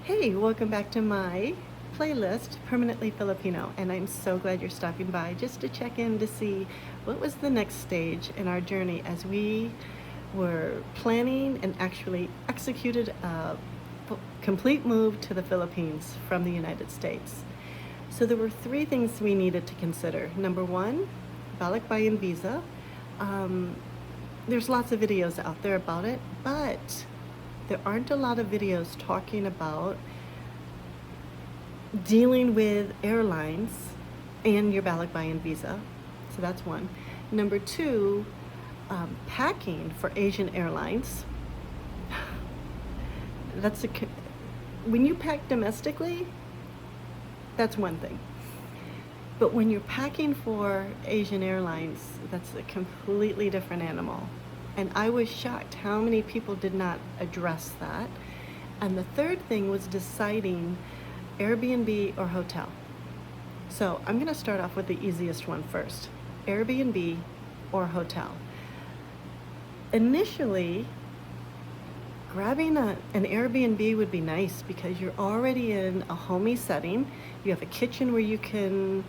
Hey, welcome back to my playlist, Permanently Filipino, and I'm so glad you're stopping by just to check in to see what was the next stage in our journey as we were planning and actually executed a complete move to the Philippines from the United States. So there were three things we needed to consider. Number one, balikbayan visa. Um, there's lots of videos out there about it, but there aren't a lot of videos talking about dealing with airlines and your balikbayan visa. So that's one. Number two, packing for Asian airlines. That's a, when you pack domestically, that's one thing. But when you're packing for Asian airlines, that's a completely different animal. And I was shocked how many people did not address that. And the third thing was deciding Airbnb or hotel. So I'm going to start off with the easiest one first. Airbnb or hotel. Initially, grabbing an Airbnb would be nice because you're already in a homey setting. You have a kitchen where you can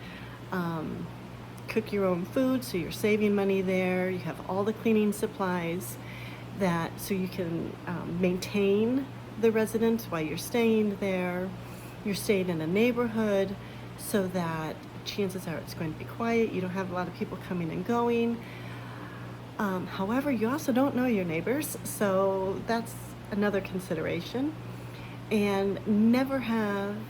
cook your own food, so you're saving money there. You have all the cleaning supplies so you can maintain the residence while you're staying there. You're staying in a neighborhood so that chances are it's going to be quiet. You don't have a lot of people coming and going. However, you also don't know your neighbors, so that's another consideration. And never having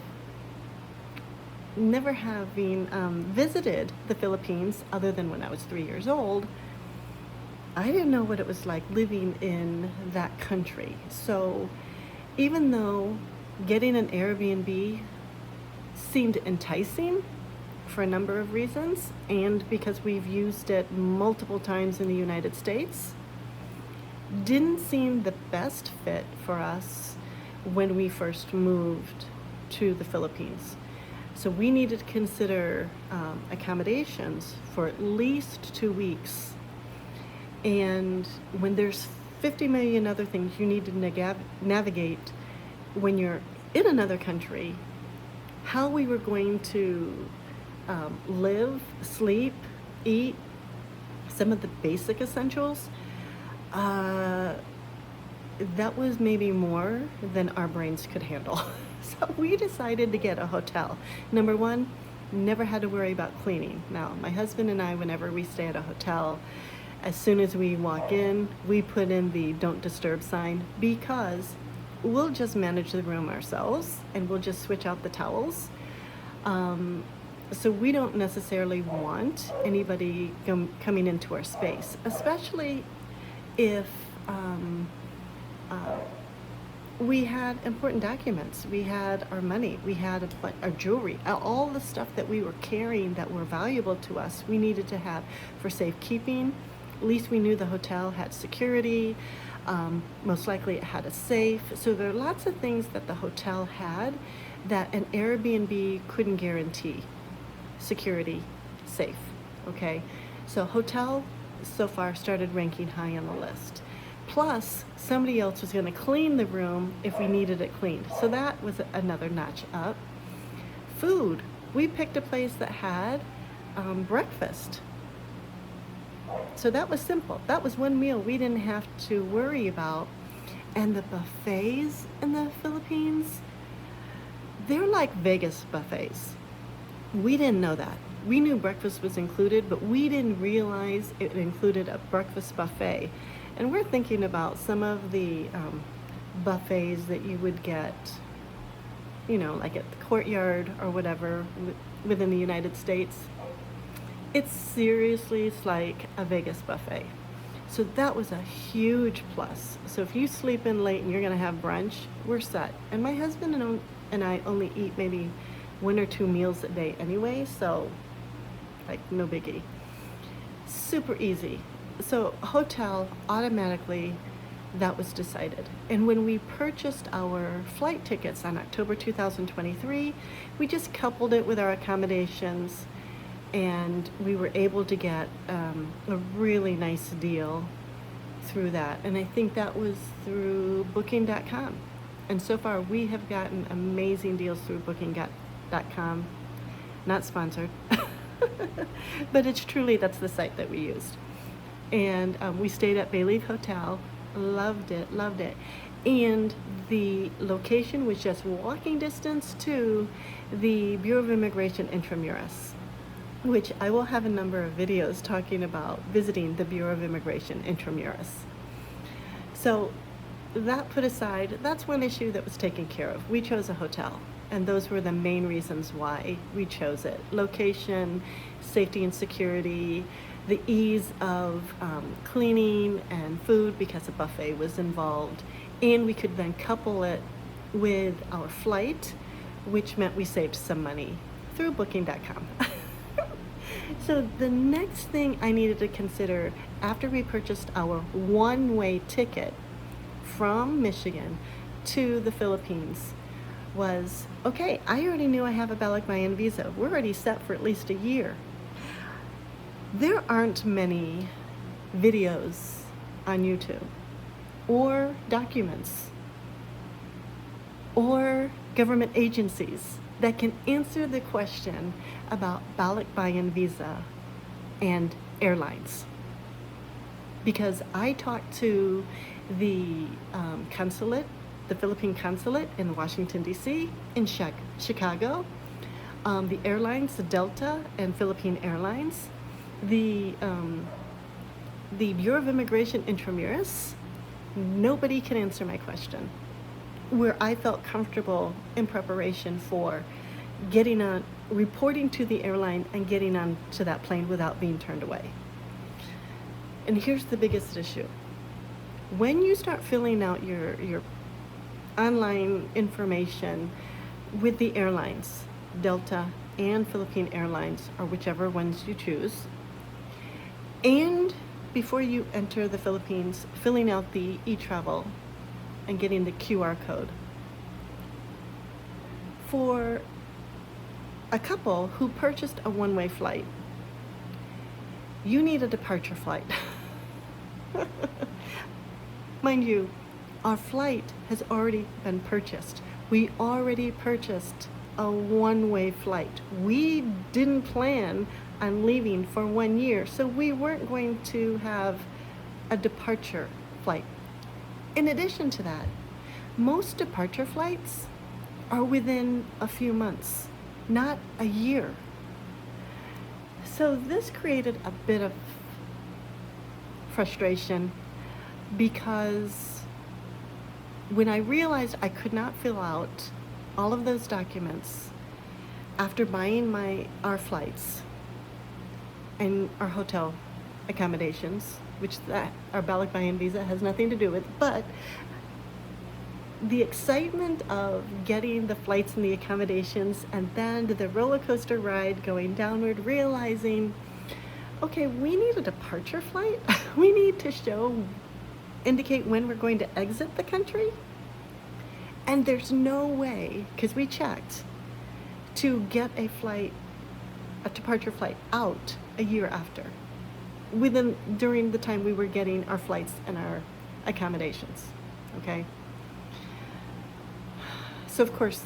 visited the Philippines other than when I was 3 years old, I didn't know what it was like living in that country. So even though getting an Airbnb seemed enticing for a number of reasons, and because we've used it multiple times in the United States, didn't seem the best fit for us when we first moved to the Philippines. So we needed to consider accommodations for at least 2 weeks. And when there's 50 million other things you need to navigate when you're in another country, how we were going to live, sleep, eat, some of the basic essentials, that was maybe more than our brains could handle. So we decided to get a hotel. Number one, never had to worry about cleaning. Now, my husband and I, whenever we stay at a hotel, as soon as we walk in, we put in the don't disturb sign because we'll just manage the room ourselves and we'll just switch out the towels. So we don't necessarily want anybody coming into our space, especially if we had important documents, we had our money, we had our jewelry, all the stuff that we were carrying that were valuable to us, we needed to have for safekeeping. At least we knew the hotel had security. Most likely it had a safe. So there are lots of things that the hotel had that an Airbnb couldn't guarantee. Security, safe, okay? So hotel so far started ranking high on the list. Plus, somebody else was going to clean the room if we needed it cleaned. So that was another notch up. Food. We picked a place that had breakfast. So that was simple. That was one meal we didn't have to worry about. And the buffets in the Philippines, they're like Vegas buffets. We didn't know that. We knew breakfast was included, but we didn't realize it included a breakfast buffet. And we're thinking about some of the buffets that you would get, like at the Courtyard or whatever within the United States. It's seriously like a Vegas buffet. So that was a huge plus. So if you sleep in late and you're going to have brunch, we're set. And my husband and I only eat maybe 1 or 2 meals a day anyway, so like no biggie. Super easy. So hotel, automatically that was decided. And when we purchased our flight tickets on October 2023, we just coupled it with our accommodations, and we were able to get a really nice deal through that. And I think that was through booking.com. And so far, we have gotten amazing deals through Booking.com. Not sponsored, but it's truly, that's the site that we used. And we stayed at Bay Leaf Hotel. Loved it, loved it. And the location was just walking distance to the Bureau of Immigration Intramuros, which I will have a number of videos talking about visiting the Bureau of Immigration Intramuros. So that put aside, that's one issue that was taken care of. We chose a hotel, and those were the main reasons why we chose it. Location, safety and security, the ease of cleaning and food because a buffet was involved, and we could then couple it with our flight, which meant we saved some money through Booking.com. So the next thing I needed to consider after we purchased our one-way ticket from Michigan to the Philippines was, okay, I already knew I have a Balikbayan visa. We're already set for at least a year. There aren't many videos on YouTube or documents or government agencies that can answer the question about Balikbayan visa and airlines. Because I talked to the consulate, the Philippine consulate in Washington, D.C., in Chicago, the airlines, the Delta and Philippine Airlines, the Bureau of Immigration Intramuros. Nobody can answer my question. Where I felt comfortable in preparation for getting on, reporting to the airline and getting on to that plane without being turned away. And here's the biggest issue. When you start filling out your online information with the airlines, Delta and Philippine Airlines, or whichever ones you choose, and before you enter the Philippines, filling out the e-travel and getting the QR code, for a couple who purchased a one-way flight, you need a departure flight. Mind you, our flight has already been purchased. We already purchased a one-way flight. We didn't plan on leaving for 1 year, so we weren't going to have a departure flight. In addition to that, most departure flights are within a few months, not a year. So this created a bit of frustration, because when I realized I could not fill out all of those documents after buying our flights and our hotel accommodations, which our Balikbayan visa has nothing to do with, but the excitement of getting the flights and the accommodations, and then the roller coaster ride going downward, realizing, okay, we need a departure flight. We need to indicate when we're going to exit the country. And there's no way, because we checked, to get a departure flight out a year after, during the time we were getting our flights and our accommodations, okay? So of course,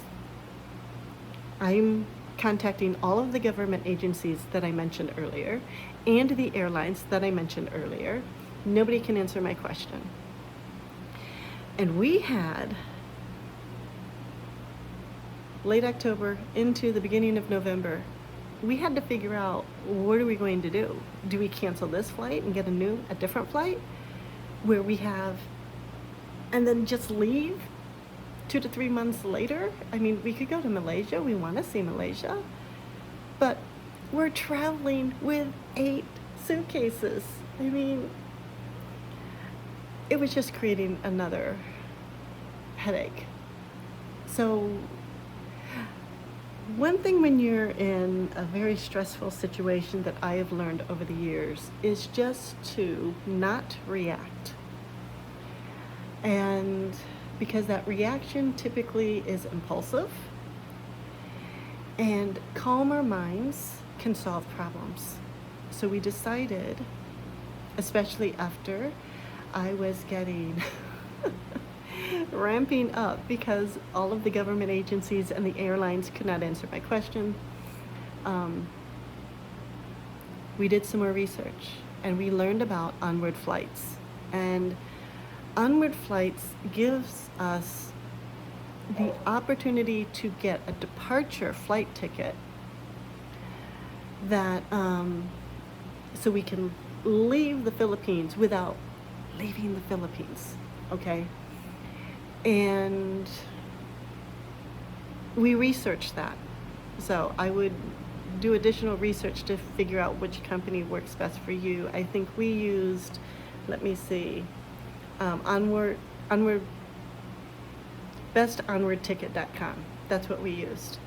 I'm contacting all of the government agencies that I mentioned earlier and the airlines that I mentioned earlier. Nobody can answer my question. And we had late October into the beginning of November, we had to figure out, what are we going to do? Do we cancel this flight and get a different flight where we have, and then just leave 2 to 3 months later? I mean, we could go to Malaysia. We want to see Malaysia. But we're traveling with 8 suitcases. I mean, it was just creating another headache. So one thing when you're in a very stressful situation that I have learned over the years is just to not react. And because that reaction typically is impulsive, and calmer minds can solve problems. So we decided, especially after I was getting ramping up because all of the government agencies and the airlines could not answer my question. We did some more research and we learned about onward flights. And onward flights gives us the opportunity to get a departure flight ticket that so we can leave the Philippines without leaving the Philippines, okay? And we researched that. So I would do additional research to figure out which company works best for you. I think we used, let me see, onward bestonwardticket.com. That's what we used.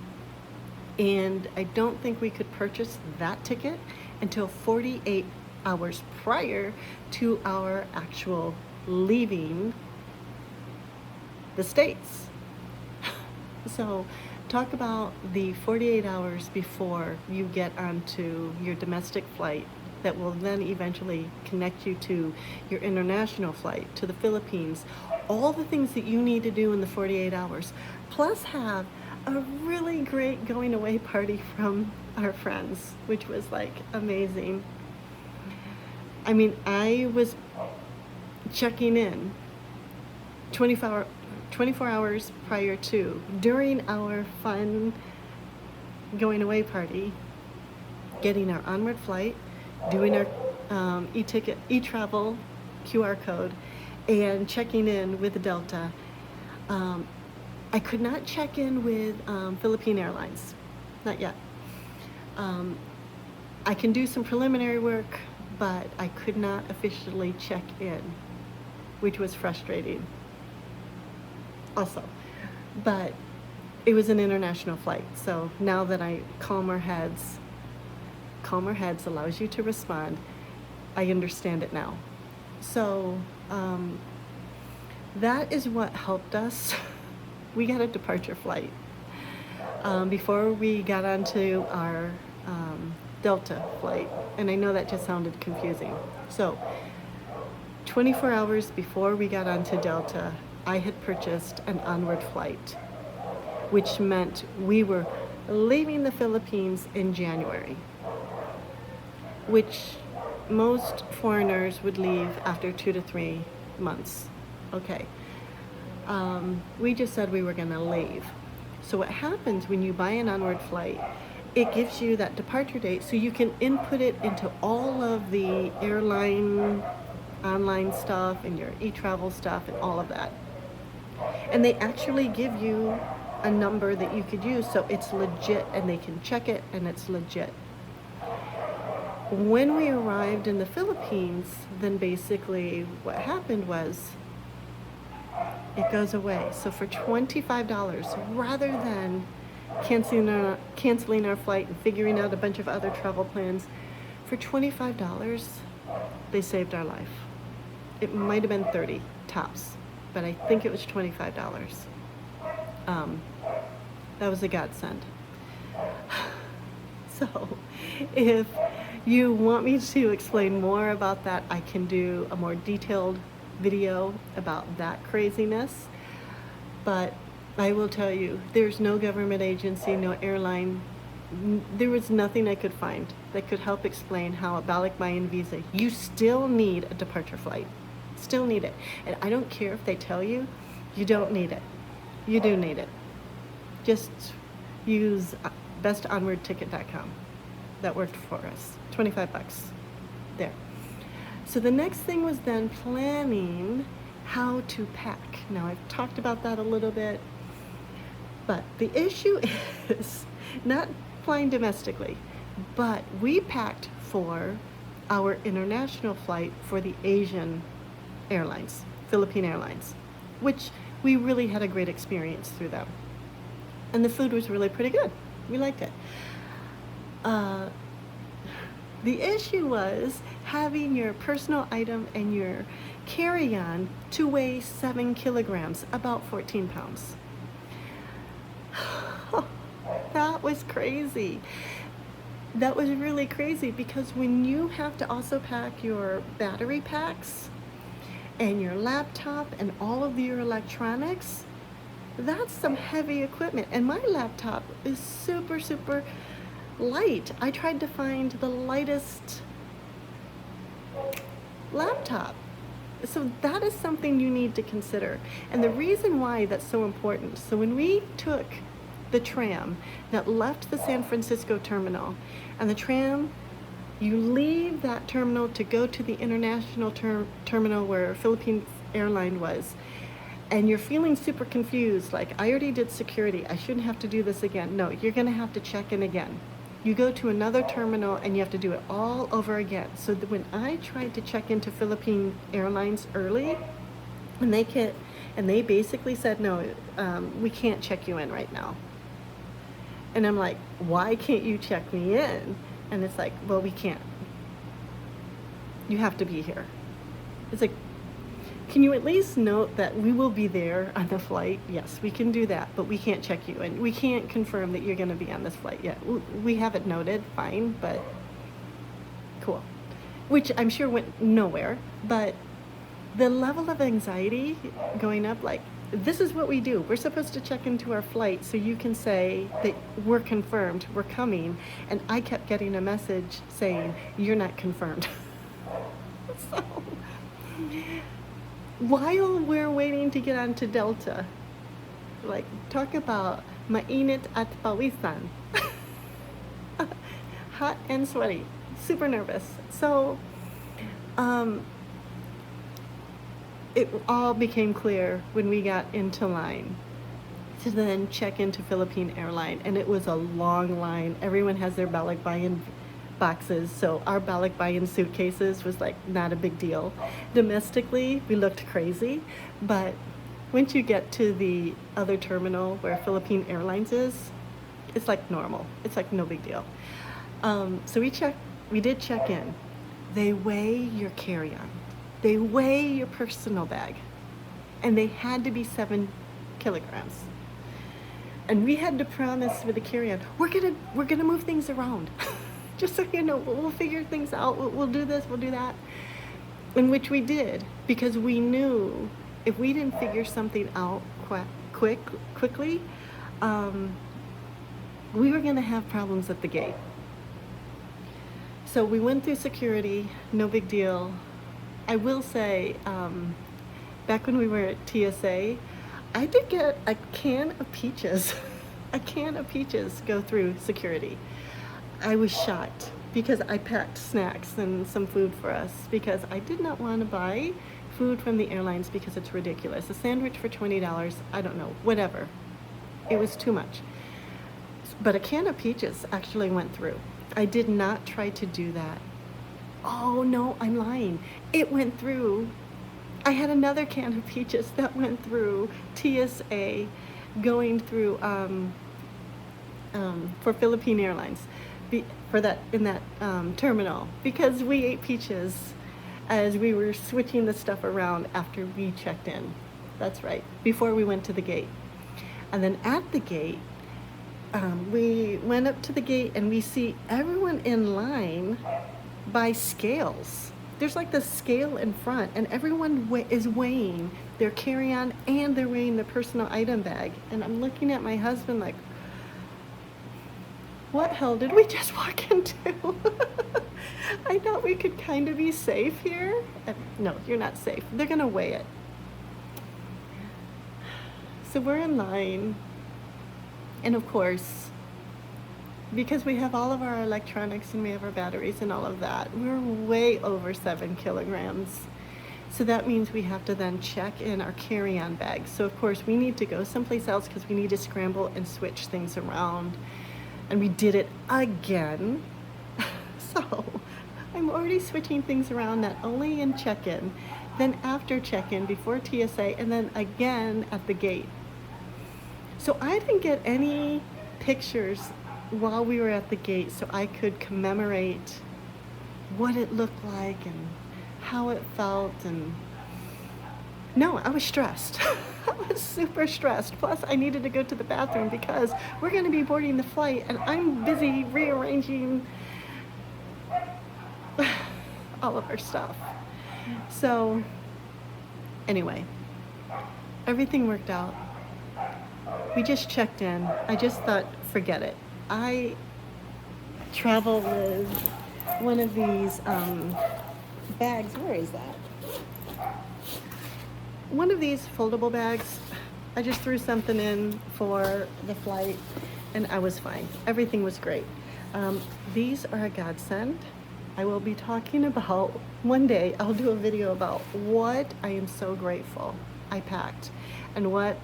And I don't think we could purchase that ticket until 48 hours prior to our actual leaving the States. So talk about the 48 hours before you get onto your domestic flight that will then eventually connect you to your international flight to the Philippines. All the things that you need to do in the 48 hours, plus have a really great going away party from our friends, which was like amazing. I mean, I was checking in 24 hours prior to, during our fun going away party, getting our onward flight, doing our e-ticket, e-travel QR code, and checking in with Delta. I could not check in with Philippine Airlines, not yet. I can do some preliminary work, but I could not officially check in, which was frustrating also. But it was an international flight, so now that calmer heads allows you to respond, I understand it now. So that is what helped us. We got a departure flight before we got onto our Delta flight, and I know that just sounded confusing. So 24 hours before we got onto Delta, I had purchased an onward flight, which meant we were leaving the Philippines in January, which most foreigners would leave after 2 to 3 months. Okay. We just said we were going to leave. So what happens when you buy an onward flight, it gives you that departure date so you can input it into all of the airline online stuff and your e-travel stuff and all of that. And they actually give you a number that you could use, so it's legit and they can check it and it's legit. When we arrived in the Philippines, then basically what happened was it goes away. So for $25, rather than canceling our flight and figuring out a bunch of other travel plans, for $25, they saved our life. It might have been 30 tops, but I think it was $25. That was a godsend. So if you want me to explain more about that, I can do a more detailed video about that craziness. But I will tell you, there's no government agency, no airline, there was nothing I could find that could help explain how a Balikbayan visa, you still need a departure flight. Still need it. And I don't care if they tell you, you don't need it. You do need it. Just use bestonwardticket.com. That worked for us. $25 there. So the next thing was then planning how to pack. Now I've talked about that a little bit, but the issue is not flying domestically, but we packed for our international flight for the Asian Airlines, Philippine Airlines, which we really had a great experience through them. And the food was really pretty good. We liked it. The issue was having your personal item and your carry-on to weigh 7 kilograms, about 14 pounds. That was crazy. That was really crazy because when you have to also pack your battery packs and your laptop and all of your electronics, that's some heavy equipment. And my laptop is super, super light. I tried to find the lightest laptop. So that is something you need to consider. And the reason why that's so important, so when we took the tram that left the San Francisco terminal, and the tram, you leave that terminal to go to the international terminal where Philippine airline was, and you're feeling super confused, like, I already did security, I shouldn't have to do this again. No, you're gonna have to check in again. You go to another terminal and you have to do it all over again. So when I tried to check into Philippine Airlines early, and they basically said, no, we can't check you in right now. And I'm like, why can't you check me in? And it's like, well, we can't. You have to be here. It's like, can you at least note that we will be there on the flight? Yes, we can do that, but we can't check you in. We can't confirm that you're going to be on this flight yet. We have it noted, fine, but cool. Which I'm sure went nowhere, but the level of anxiety going up, like, this is what we do. We're supposed to check into our flight so you can say that we're confirmed, we're coming, and I kept getting a message saying, you're not confirmed. So, while we're waiting to get onto Delta, like, talk about mainit at pawisan. Hot and sweaty, super nervous. So, it all became clear when we got into line to then check into Philippine Airline, and it was a long line. Everyone has their balikbayan boxes, so our balikbayan suitcases was like not a big deal. Domestically, we looked crazy, but once you get to the other terminal where Philippine Airlines is, it's like normal. It's like no big deal. So we did check in. They weigh your carry-on. They weigh your personal bag, and they had to be 7 kilograms. And we had to promise with the carry-on, we're gonna move things around. Just so you know, we'll figure things out. We'll do this, we'll do that. In which we did, because we knew if we didn't figure something out quickly, we were gonna have problems at the gate. So we went through security, no big deal. I will say, back when we were at TSA, I did get a can of peaches. A can of peaches go through security. I was shocked because I packed snacks and some food for us because I did not want to buy food from the airlines because it's ridiculous. A sandwich for $20, I don't know, whatever. It was too much. But a can of peaches actually went through. I did not try to do that. Oh no, I'm lying. It went through. I had another can of peaches that went through TSA going through for Philippine Airlines in that terminal, because we ate peaches as we were switching the stuff around after we checked in. That's right, before we went to the gate. And then at the gate, we went up to the gate and we see everyone in line by scales. There's like the scale in front, and everyone is weighing their carry-on and they're weighing the personal item bag. And I'm looking at my husband like, what hell did we just walk into? I thought we could kind of be safe here. No, you're not safe. They're gonna weigh it. So we're in line, and of course, because we have all of our electronics and we have our batteries and all of that, we're way over 7 kilograms. So that means we have to then check in our carry-on bags. So of course we need to go someplace else because we need to scramble and switch things around. And we did it again. So I'm already switching things around, not only in check-in, then after check-in, before TSA, and then again at the gate. So I didn't get any pictures while we were at the gate so I could commemorate what it looked like and how it felt. And no, I was stressed. I was super stressed. Plus I needed to go to the bathroom because we're going to be boarding the flight and I'm busy rearranging all of our stuff. So Anyway, everything worked out. We just checked in. I just thought, forget it. I travel with one of these bags. Where is that? One of these foldable bags. I just threw something in for the flight and I was fine. Everything was great. These are a godsend. I will be talking about, one day I'll do a video about what I am so grateful I packed and what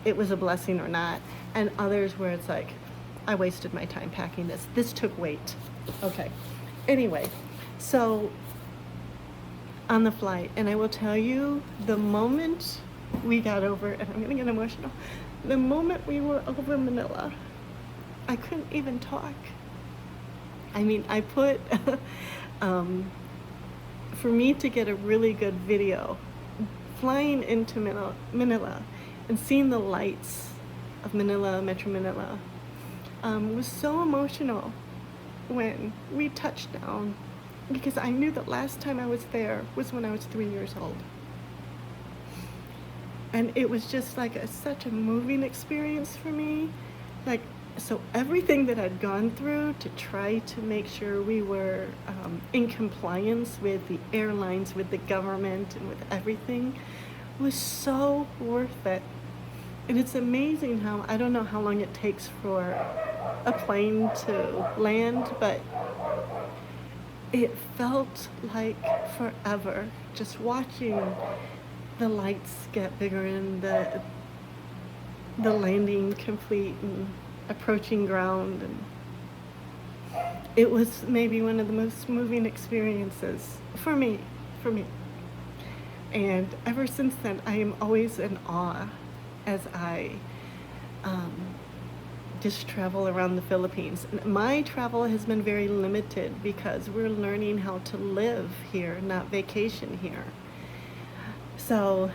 it was a blessing or not, and others where it's like, I wasted my time packing this. This took weight. Okay. Anyway, so on the flight, and I will tell you, the moment we got over, and I'm gonna get emotional, the moment we were over Manila, I couldn't even talk. I mean, I put, for me to get a really good video, flying into Manila and seeing the lights of Manila, Metro Manila, was so emotional when we touched down, because I knew that last time I was there was when I was 3 years old. And it was just like such a moving experience for me. Like, so everything that I'd gone through to try to make sure we were in compliance with the airlines, with the government, and with everything was so worth it. And it's amazing how, I don't know how long it takes for a plane to land, but it felt like forever just watching the lights get bigger and the landing complete and approaching ground, and it was maybe one of the most moving experiences for me. And ever since then, I am always in awe as I just travel around the Philippines. My travel has been very limited because we're learning how to live here, not vacation here. So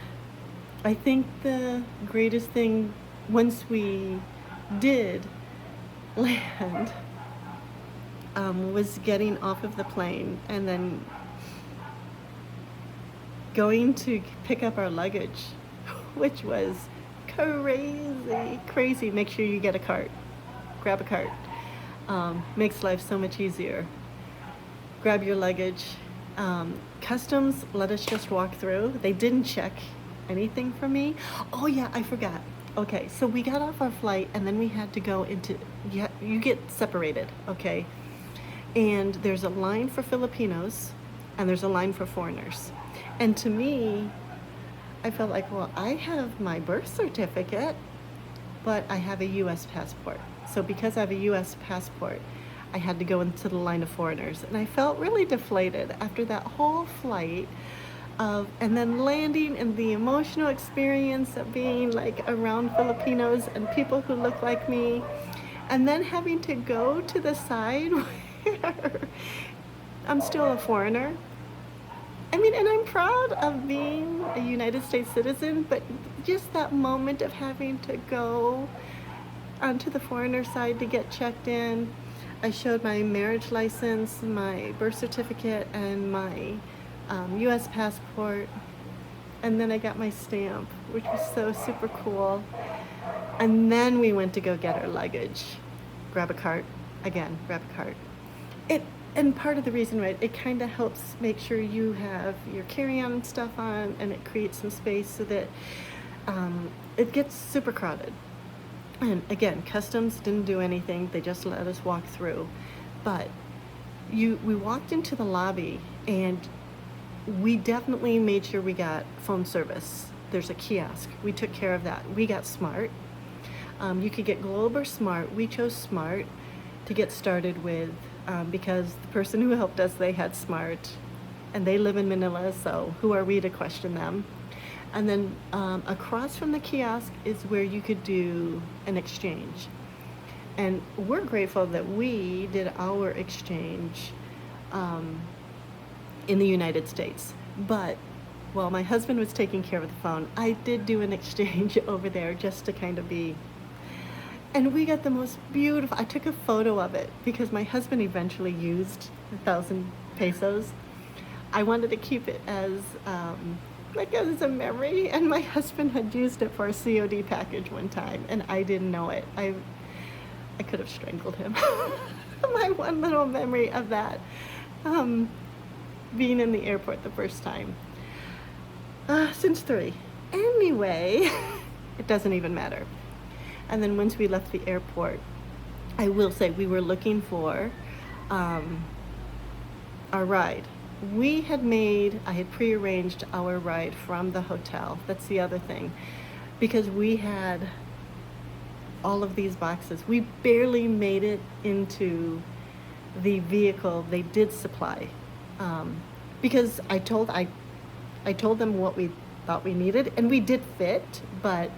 I think the greatest thing, once we did land, was getting off of the plane and then going to pick up our luggage, which was crazy. Make sure you get a cart. Grab a cart. Makes life so much easier. Grab your luggage. Customs let us just walk through. They didn't check anything for me. Oh yeah, I forgot. Okay, so we got off our flight and then we had to go into, you get separated, okay? And there's a line for Filipinos and there's a line for foreigners. And to me, I felt like, well, I have my birth certificate, but I have a US passport. So because I have a US passport, I had to go into the line of foreigners. And I felt really deflated after that whole flight and then landing and the emotional experience of being like around Filipinos and people who look like me, and then having to go to the side where I'm still a foreigner. I mean, and I'm proud of being a United States citizen, but just that moment of having to go onto the foreigner side to get checked in. I showed my marriage license, my birth certificate, and my US passport, and then I got my stamp, which was so super cool. And then we went to go get our luggage. Grab a cart. And part of the reason, right, it kind of helps make sure you have your carry-on stuff on, and it creates some space so that it gets super crowded. And again, customs didn't do anything. They just let us walk through. But we walked into the lobby, and we definitely made sure we got phone service. There's a kiosk. We took care of that. We got Smart. You could get Globe or Smart. We chose Smart to get started with because the person who helped us, they had Smart, and they live in Manila, so who are we to question them? And then across from the kiosk is where you could do an exchange. And we're grateful that we did our exchange in the United States. But while my husband was taking care of the phone, I did do an exchange over there just to kind of be, and we got the most beautiful, I took a photo of it because my husband eventually used 1,000 pesos. I wanted to keep it as like as a memory, and my husband had used it for a COD package one time, and I didn't know it. I could have strangled him. My one little memory of that, being in the airport the first time. Since 3. Anyway, it doesn't even matter. And then once we left the airport, I will say we were looking for our ride. I had prearranged our ride from the hotel. That's the other thing. Because we had all of these boxes. We barely made it into the vehicle they did supply. Because I told them what we thought we needed, and we did fit, but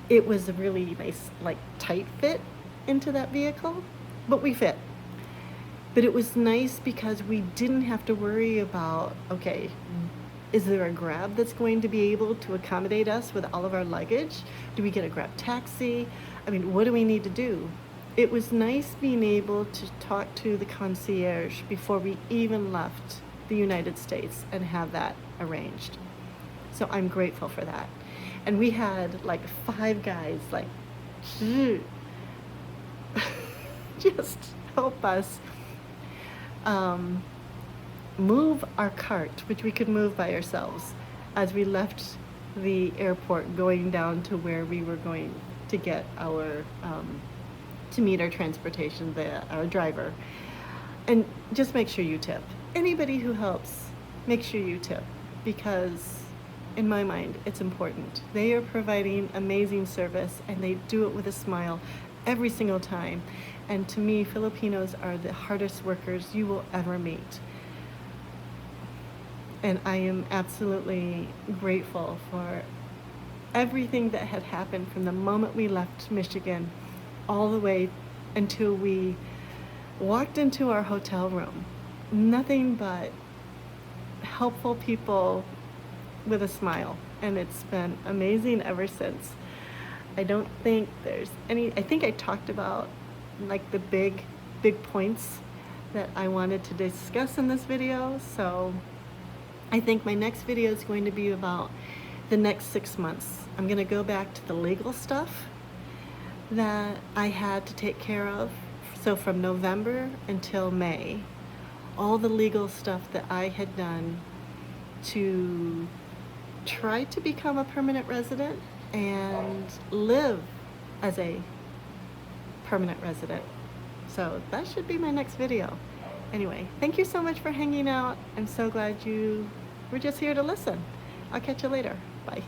it was a really nice, like, tight fit into that vehicle, but we fit. But it was nice because we didn't have to worry about, okay, is there a Grab that's going to be able to accommodate us with all of our luggage? Do we get a Grab taxi? I mean, what do we need to do? It was nice being able to talk to the concierge before we even left the United States and have that arranged. So I'm grateful for that. And we had like 5 guys like just help us move our cart, which we could move by ourselves, as we left the airport going down to where we were going to get our to meet our transportation, our driver. And just make sure you tip. Anybody who helps, make sure you tip, because in my mind, it's important. They are providing amazing service, and they do it with a smile every single time. And to me, Filipinos are the hardest workers you will ever meet. And I am absolutely grateful for everything that had happened from the moment we left Michigan all the way until we walked into our hotel room. Nothing but helpful people with a smile, and it's been amazing ever since. I don't think there's I think I talked about like the big points that I wanted to discuss in this video, so I think my next video is going to be about the next 6 months. I'm going to go back to the legal stuff that I had to take care of. So from November until May, all the legal stuff that I had done to try to become a permanent resident and live as a permanent resident. So that should be my next video. Anyway, thank you so much for hanging out. I'm so glad you were just here to listen. I'll catch you later. Bye.